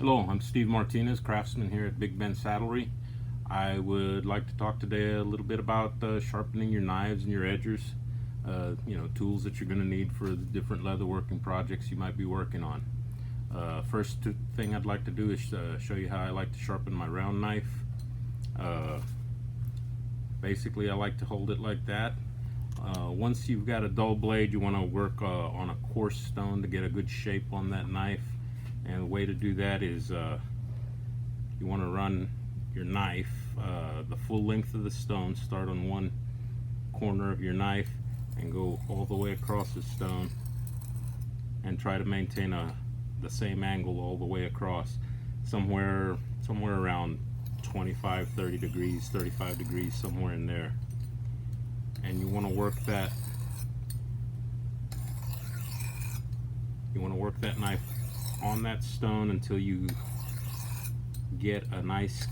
Hello, I'm Steve Martinez, craftsman here at Big Ben Saddlery. I would like to talk today a little bit about sharpening your knives and your edges. Tools that you're going to need for the different leatherworking projects you might be working on. First thing I'd like to do is show you how I like to sharpen my round knife. Basically, I like to hold it like that. Once you've got a dull blade, you want to work on a coarse stone to get a good shape on that knife. And the way to do that is you want to run your knife the full length of the stone. Start on one corner of your knife and go all the way across the stone, and try to maintain the same angle all the way across, somewhere around 25, 30 degrees, 35 degrees, somewhere in there. And you want to work that. Knife on that stone until you get a nice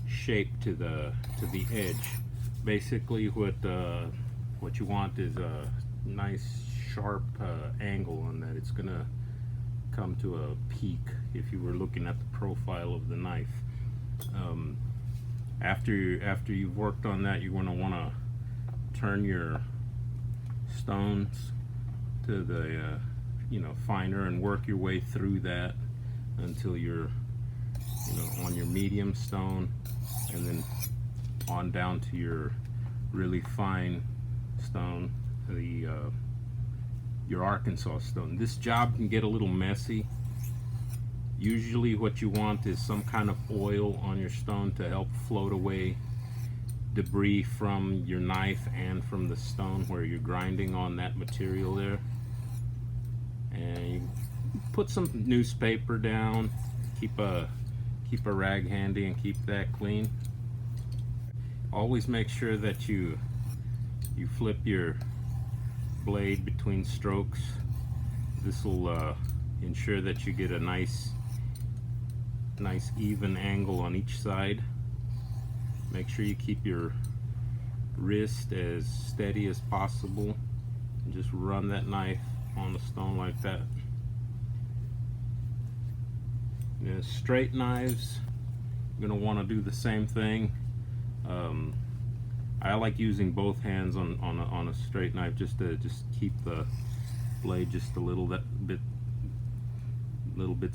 shape to the edge. Basically, what you want is a nice sharp angle on that. It's gonna come to a peak if you were looking at the profile of the knife. After you've worked on that, you're gonna want to turn your stones to the finer and work your way through that until you're on your medium stone, and then on down to your really fine stone, your Arkansas stone. This job can get a little messy. Usually what you want is some kind of oil on your stone to help float away debris from your knife and from the stone where you're grinding on that material there. And you put some newspaper down, keep a rag handy and keep that clean. Always make sure that you flip your blade between strokes. This will ensure that you get a nice even angle on each side. Make sure you keep your wrist as steady as possible and just run that knife on the stone like that. Straight knives, you're going to want to do the same thing. I like using both hands on a straight knife just to keep the blade just a little bit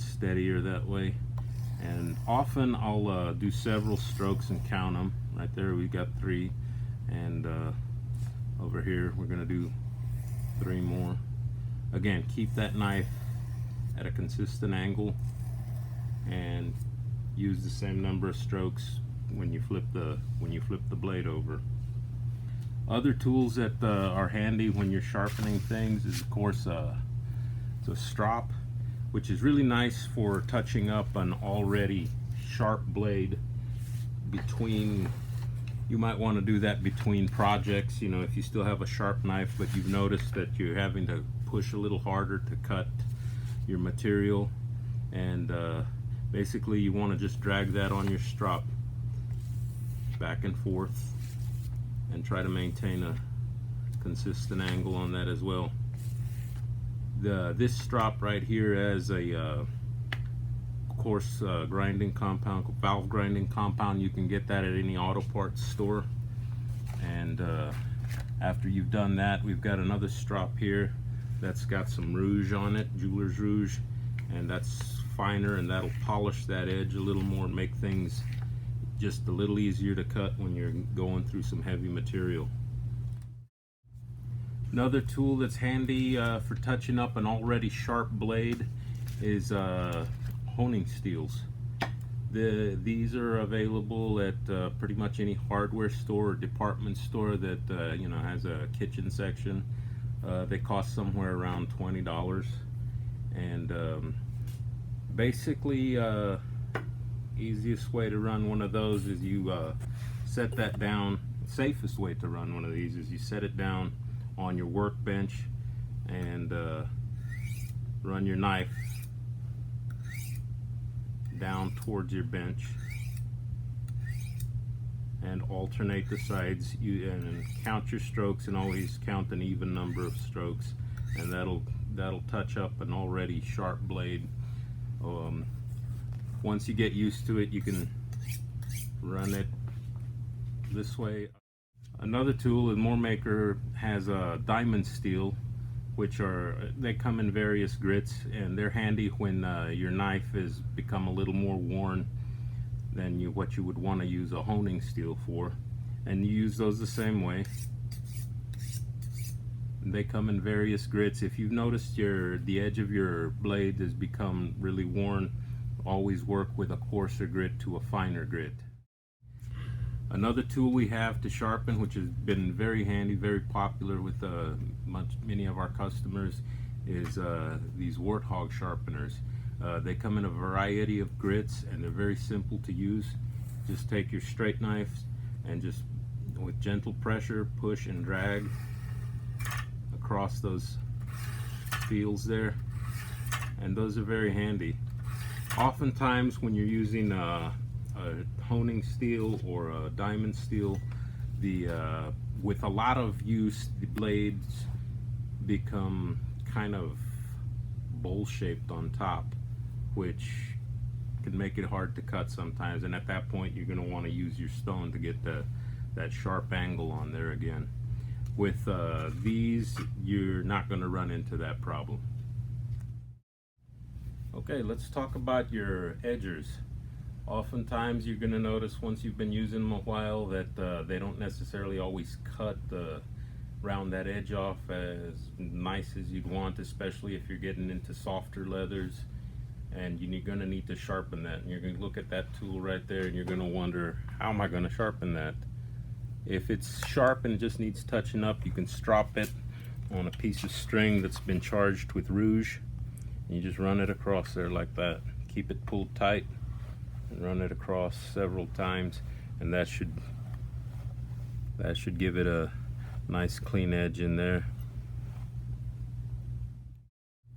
steadier that way. And often I'll do several strokes and count them. Right there we got 3, and over here we're going to do 3 more. Again, keep that knife at a consistent angle and use the same number of strokes when you flip the blade over. Other tools that are handy when you're sharpening things is, of course, it's a strop, which is really nice for touching up an already sharp blade between. You might want to do that between projects, if you still have a sharp knife but you've noticed that you're having to push a little harder to cut your material, and basically you want to just drag that on your strop back and forth and try to maintain a consistent angle on that as well. This strop right here has a coarse grinding compound, valve grinding compound. You can get that at any auto parts store. And after you've done that, we've got another strop here that's got some rouge on it, jeweler's rouge, and that's finer, and that'll polish that edge a little more, make things just a little easier to cut when you're going through some heavy material. Another tool that's handy for touching up an already sharp blade is honing steels. These are available at pretty much any hardware store or department store that has a kitchen section. They cost somewhere around $20, and basically easiest way to run one of those is you set that down. Safest way to run one of these is you set it down on your workbench and run your knife down towards your bench and alternate the sides. And count your strokes, and always count an even number of strokes, and that'll touch up an already sharp blade. Once you get used to it, you can run it this way. Another tool, the More Maker has a diamond steel, which they come in various grits, and they're handy when your knife has become a little more worn than what you would want to use a honing steel for. And you use those the same way. They come in various grits. If you've noticed the edge of your blade has become really worn, always work with a coarser grit to a finer grit. Another tool we have to sharpen, which has been very handy, very popular with many of our customers, is these Warthog sharpeners. They come in a variety of grits, and they're very simple to use. Just take your straight knife and just with gentle pressure push and drag across those fields there, and those are very handy. Oftentimes when you're using a honing steel or a diamond steel, with a lot of use, the blades become kind of bowl-shaped on top, which can make it hard to cut sometimes, and at that point you're going to want to use your stone to get that sharp angle on there again. With these, you're not going to run into that problem. Okay, let's talk about your edgers. Oftentimes you're going to notice once you've been using them a while that they don't necessarily always cut round that edge off as nice as you'd want, especially if you're getting into softer leathers, and you're going to need to sharpen that. And you're going to look at that tool right there and you're going to wonder, how am I going to sharpen that? If it's sharp and just needs touching up, you can strop it on a piece of string that's been charged with rouge. You just run it across there like that. Keep it pulled tight and run it across several times, and that should give it a nice clean edge in there.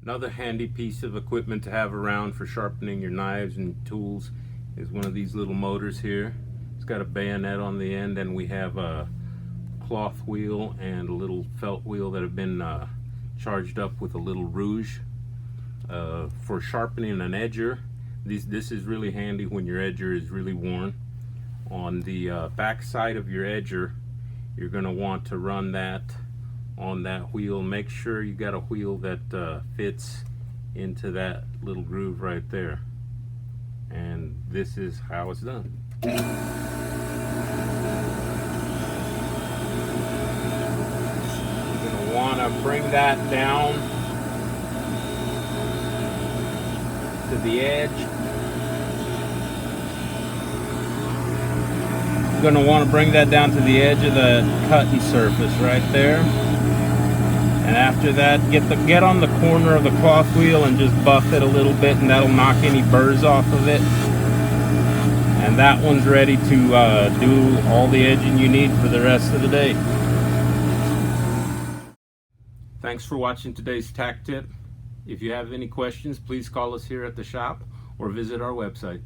Another handy piece of equipment to have around for sharpening your knives and tools is one of these little motors here. It's got a bayonet on the end, and we have a cloth wheel and a little felt wheel that have been charged up with a little rouge. For sharpening an edger, this is really handy when your edger is really worn. On the back side of your edger, you're going to want to run that on that wheel. Make sure you got a wheel that fits into that little groove right there. And this is how it's done. You're going to want to bring that down to the edge. You're going to want to bring that down to the edge of the cutting surface right there. And after that, get on the corner of the cloth wheel and just buff it a little bit, and that'll knock any burrs off of it. And that one's ready to do all the edging you need for the rest of the day. Thanks for watching today's Tack Tip. If you have any questions, please call us here at the shop or visit our website.